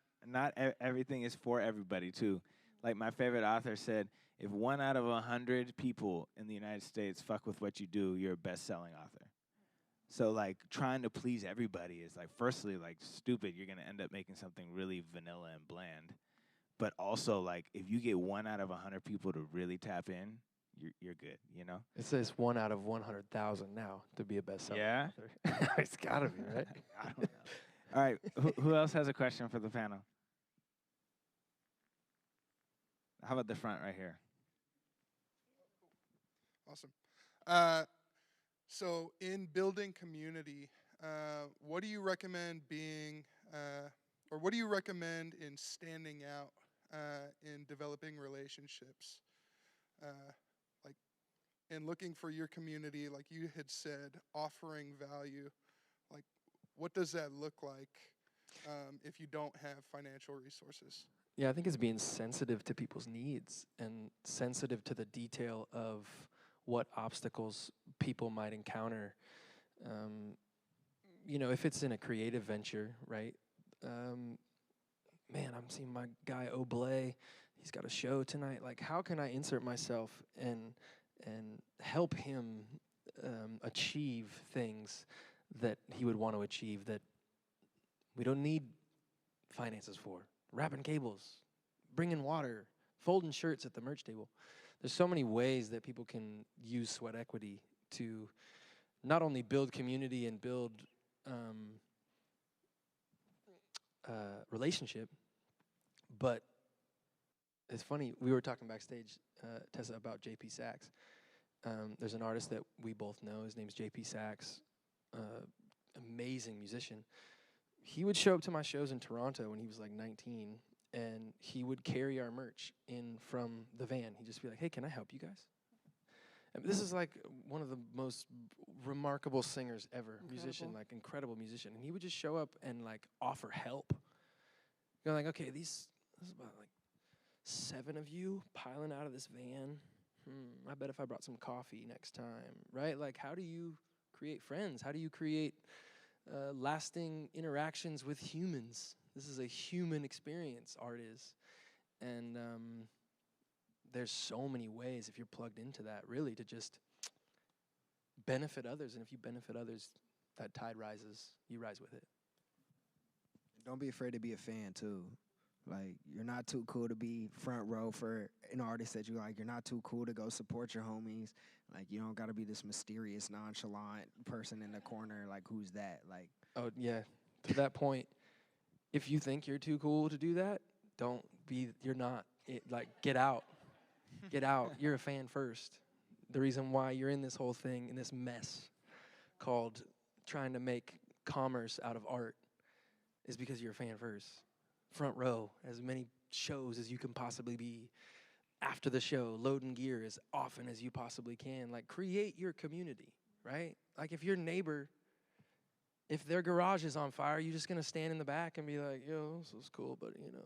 everything is for everybody, too. Like, my favorite author said, if 1 out of 100 people in the United States fuck with what you do, you're a best-selling author. So, like, trying to please everybody is, like, firstly, like, stupid. You're going to end up making something really vanilla and bland. But also, like, if you get 1 out of 100 people to really tap in, you're good, It says 1 out of 100,000 now to be a bestseller. Yeah? Author. It's got to be, right? I don't know. All right, who else has a question for the panel? How about the front right here? Awesome. So in building community, what do you recommend or what do you recommend in standing out in developing relationships? Like in looking for your community, like you had said, offering value, like what does that look like if you don't have financial resources? Yeah, I think it's being sensitive to people's needs and sensitive to the detail of what obstacles people might encounter. If it's in a creative venture, right? Man, I'm seeing my guy Oblé. He's got a show tonight. Like, how can I insert myself and help him achieve things that he would want to achieve that we don't need finances for? Wrapping cables, bringing water, folding shirts at the merch table. There's so many ways that people can use sweat equity to not only build community and build relationship, but it's funny, we were talking backstage, Tessa, about J.P. Sachs. There's an artist that we both know. His name's J.P. Sachs, amazing musician. He would show up to my shows in Toronto when he was like 19, and he would carry our merch in from the van. He'd just be like, hey, can I help you guys? And this is like one of the most remarkable singers ever, incredible musician. And he would just show up and like offer help. You're like, okay, this is about like 7 of you piling out of this van. I bet if I brought some coffee next time, right? Like, how do you create friends? How do you create lasting interactions with humans? This is a human experience, art is. And there's so many ways, if you're plugged into that, really, to just benefit others. And if you benefit others, that tide rises, you rise with it. Don't be afraid to be a fan, too. Like, you're not too cool to be front row for an artist that you like. You're not too cool to go support your homies. Like, you don't got to be this mysterious, nonchalant person in the corner. Like, who's that? Like, oh, yeah. To that point, if you think you're too cool to do that, you're not. Like, get out. Get out. You're a fan first. The reason why you're in this whole thing, in this mess called trying to make commerce out of art, is because you're a fan first. Front row, as many shows as you can possibly be. After the show, loading gear as often as you possibly can. Like, create your community, right? Like, if your neighbor, if their garage is on fire, you're just gonna stand in the back and be like, yo, this is cool, but you know,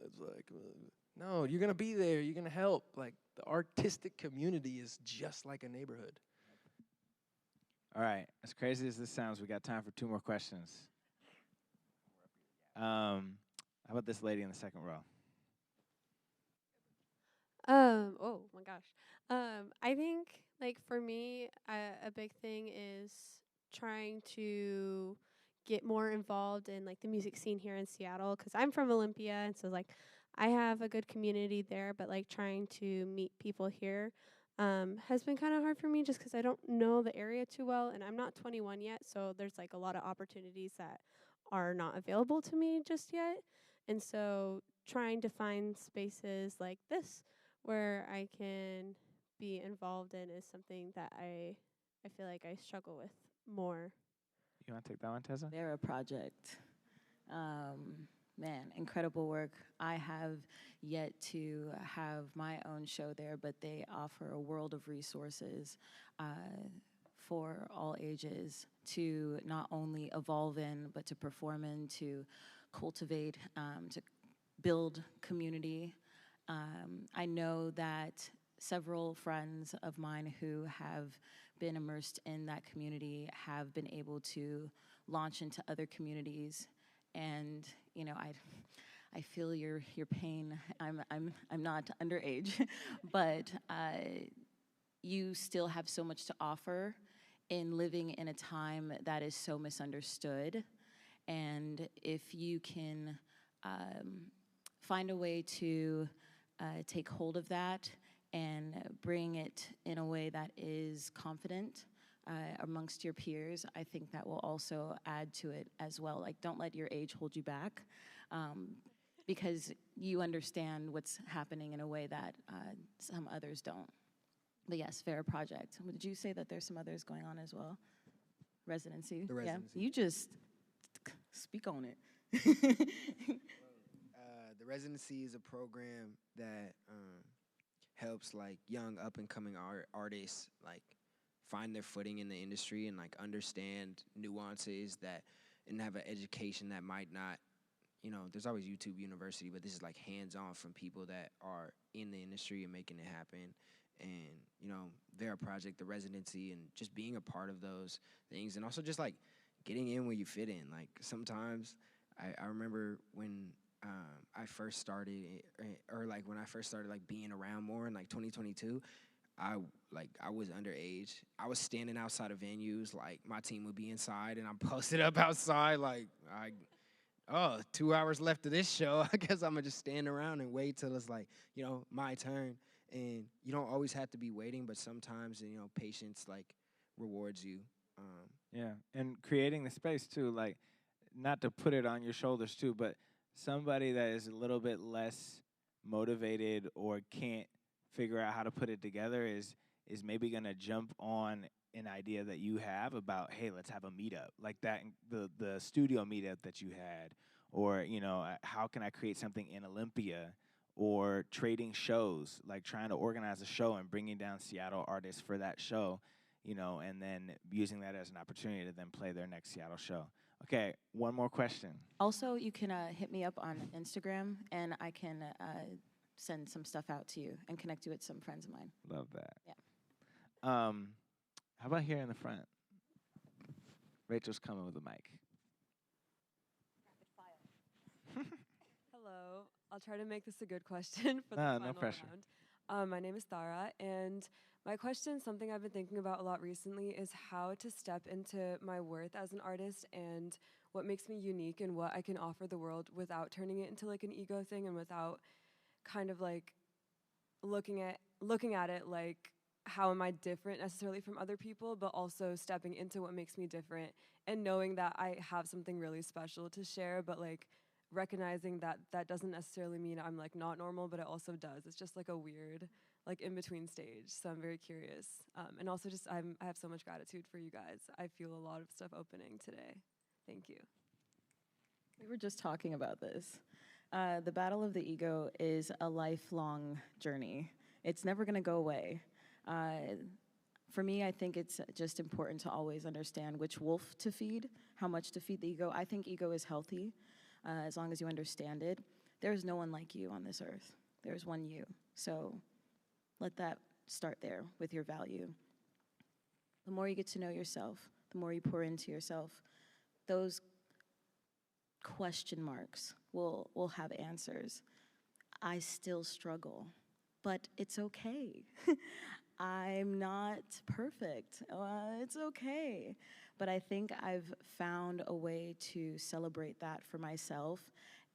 it's like, no, you're gonna be there, you're gonna help. Like, the artistic community is just like a neighborhood. All right, as crazy as this sounds, we got time for 2 more questions. How about this lady in the second row? Oh my gosh. I think, like, for me, a big thing is trying to get more involved in, like, the music scene here in Seattle, because I'm from Olympia, and so, like, I have a good community there, but, like, trying to meet people here has been kind of hard for me just because I don't know the area too well, and I'm not 21 yet, so there's, like, a lot of opportunities that are not available to me just yet. And so trying to find spaces like this where I can be involved in is something that I feel like I struggle with more. You want to take that one, Teza? They're a project. Man, incredible work. I have yet to have my own show there, but they offer a world of resources for all ages to not only evolve in, but to perform in, to cultivate, to build community. I know that several friends of mine who have been immersed in that community have been able to launch into other communities. And you know, I feel your pain. I'm not underage, but you still have so much to offer in living in a time that is so misunderstood. And if you can find a way to take hold of that and bring it in a way that is confident amongst your peers, I think that will also add to it as well. Like, don't let your age hold you back, because you understand what's happening in a way that some others don't. But yes, fair project. Did you say that there's some others going on as well? Residency? The residency. Yeah, you just speak on it. The residency is a program that helps like young up and coming artists like find their footing in the industry and like understand nuances that and have an education that might not, you know, there's always YouTube University, but this is like hands-on from people that are in the industry and making it happen. And, you know, their project, the residency, and just being a part of those things, and also just like getting in where you fit in. Like sometimes I remember when I first started, or like when I first started like being around more in like 2022, I was underage. I was standing outside of venues, like my team would be inside and I'm posted up outside like 2 hours left of this show. I guess I'm gonna just stand around and wait till it's like, you know, my turn. And you don't always have to be waiting, but sometimes, you know, patience like rewards you. Yeah, and creating the space too, like not to put it on your shoulders too, but somebody that is a little bit less motivated or can't figure out how to put it together is maybe gonna jump on an idea that you have about, hey, let's have a meetup like that, the studio meetup that you had, or you know, how can I create something in Olympia, or trading shows, like trying to organize a show and bringing down Seattle artists for that show, you know, and then using that as an opportunity to then play their next Seattle show. Okay, one more question. Also, you can hit me up on Instagram, and I can send some stuff out to you and connect you with some friends of mine. Love that. Yeah. How about here in the front? Rachel's coming with a mic. Hello. I'll try to make this a good question for the final no pressure. round. My name is Thara, and my question, something I've been thinking about a lot recently, is how to step into my worth as an artist and what makes me unique and what I can offer the world without turning it into like an ego thing, and without kind of like looking at it like, how am I different necessarily from other people, but also stepping into what makes me different and knowing that I have something really special to share, but like recognizing that that doesn't necessarily mean I'm like not normal, but it also does. It's just like a weird, like in between stage. So I'm very curious. And also just I have so much gratitude for you guys. I feel a lot of stuff opening today. Thank you. We were just talking about this. The battle of the ego is a lifelong journey. It's never going to go away. For me, I think it's just important to always understand which wolf to feed, how much to feed the ego. I think ego is healthy as long as you understand it. There is no one like you on this earth. There's one you. So let that start there with your value. The more you get to know yourself, the more you pour into yourself, those question marks will have answers. I still struggle, but it's okay. I'm not perfect. It's okay. But I think I've found a way to celebrate that for myself,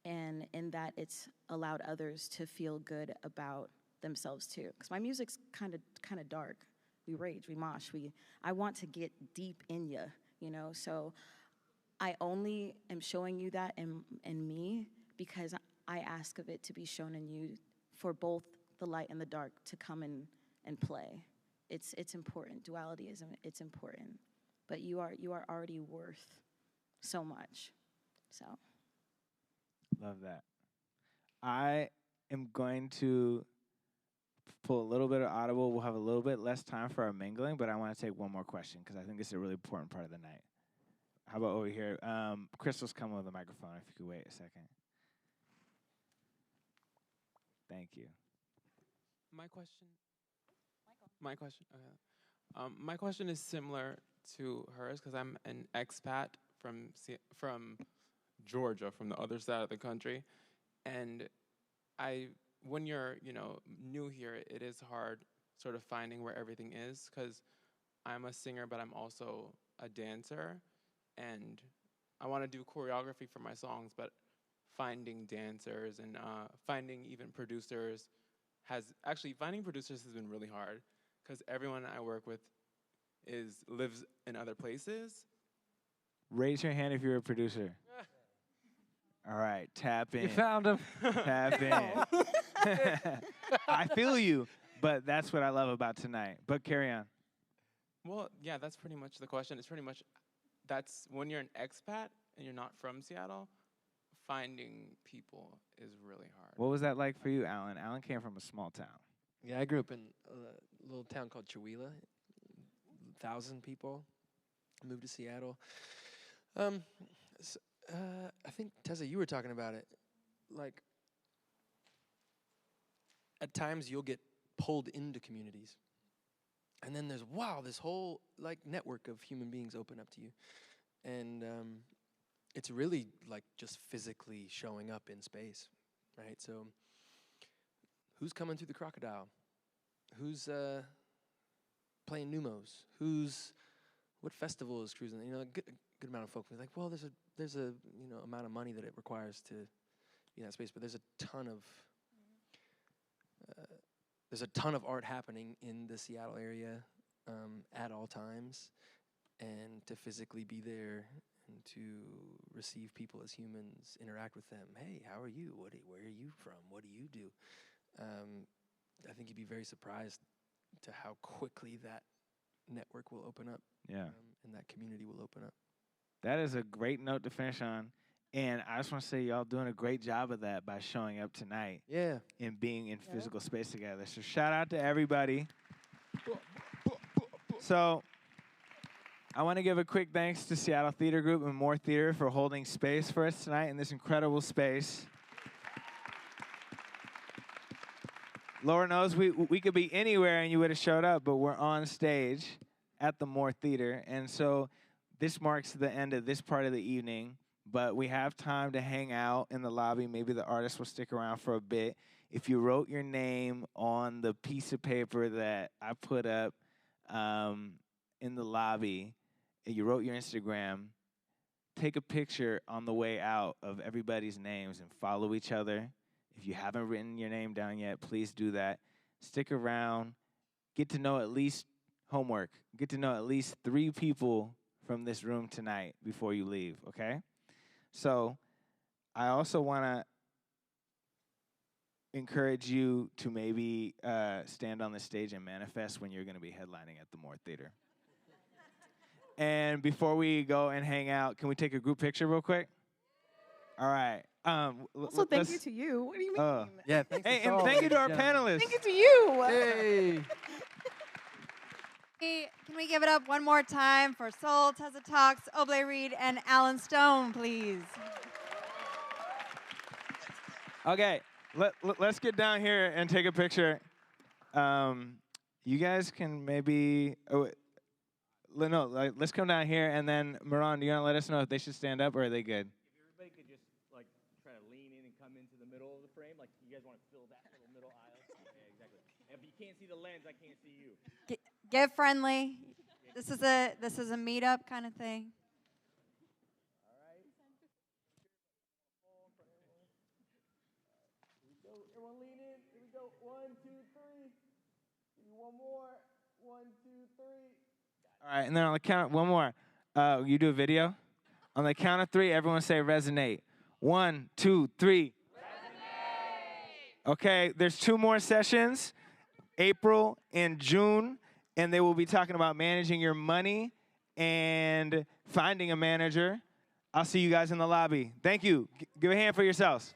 and in that it's allowed others to feel good about themselves too. Because my music's kind of dark. We rage, we mosh, I want to get deep in you, you know? So I only am showing you that in me because I ask of it to be shown in you, for both the light and the dark to come and play. It's important. Duality it's important. But you are already worth so much. So Love that. I am going to pull a little bit of audible. We'll have a little bit less time for our mingling, but I want to take one more question because I think it's a really important part of the night. How about over here? Crystal's coming with a microphone, if you could wait a second. Thank you. My question. Okay. My question is similar to hers because I'm an expat from Georgia, from the other side of the country, and when you're new here, it is hard sort of finding where everything is because I'm a singer, but I'm also a dancer, and I want to do choreography for my songs, but finding dancers and finding even producers finding producers has been really hard because everyone I work with lives in other places. Raise your hand if you're a producer. All right, tap in. You found him. Tap in. I feel you, but that's what I love about tonight. But carry on. Well, yeah, that's pretty much the question. It's pretty much that's when you're an expat and you're not from Seattle, finding people is really hard. What was that like for you, Alan? Alan came from a small town. Yeah, I grew up in a little town called Chewelah, 1,000 people. Moved to Seattle. I think, Teza, you were talking about it. Like, at times you'll get pulled into communities. And then there's, this whole, like, network of human beings open up to you. And it's really, like, just physically showing up in space, right? So who's coming through the crocodile? Who's playing Numos? What festival is cruising? A good amount of folks are like, well, there's a amount of money that it requires to be in that space, but there's a ton of art happening in the Seattle area at all times, and to physically be there and to receive people as humans, interact with them. Hey, how are you? Where are you from? What do you do? I think you'd be very surprised to how quickly that network will open up. Yeah. And that community will open up. That is a great note to finish on. And I just want to say y'all doing a great job of that by showing up tonight. Yeah. And being in physical space together. So shout out to everybody. So I want to give a quick thanks to Seattle Theater Group and More Theater for holding space for us tonight in this incredible space. Lord knows we could be anywhere and you would have showed up, but we're on stage at the More Theater. And so this marks the end of this part of the evening, but we have time to hang out in the lobby. Maybe the artist will stick around for a bit. If you wrote your name on the piece of paper that I put up in the lobby, and you wrote your Instagram, take a picture on the way out of everybody's names and follow each other. If you haven't written your name down yet, please do that. Stick around. Get to know at least homework. Get to know at least 3 people from this room tonight before you leave, okay? So I also want to encourage you to maybe stand on the stage and manifest when you're going to be headlining at the Moore Theater. And before we go and hang out, can we take a group picture real quick? All right. Also, thank you to you. What do you mean? Yeah, thanks Hey, to and thank you to our panelists. Thank you to you. Hey. Can we give it up one more time for Soul, TeZATALKS, Oblé Reed, and Alan Stone, please? Okay, let's get down here and take a picture. You guys can maybe, let's come down here, and then Moran, do you want to let us know if they should stand up or are they good? If everybody could just like try to lean in and come into the middle of the frame, like you guys want to fill that little middle aisle. Yeah, exactly. If you can't see the lens, I can't see you. Get friendly. This is a meetup kind of thing. Everyone lean in. Here we go. 1, 2, 3. One more. 1, 2, 3. All right, and then on the count, one more. You do a video? On the count of 3, everyone say resonate. 1, 2, 3. Resonate! Okay, there's 2 more sessions, April and June, and they will be talking about managing your money and finding a manager. I'll see you guys in the lobby. Thank you. Give a hand for yourselves.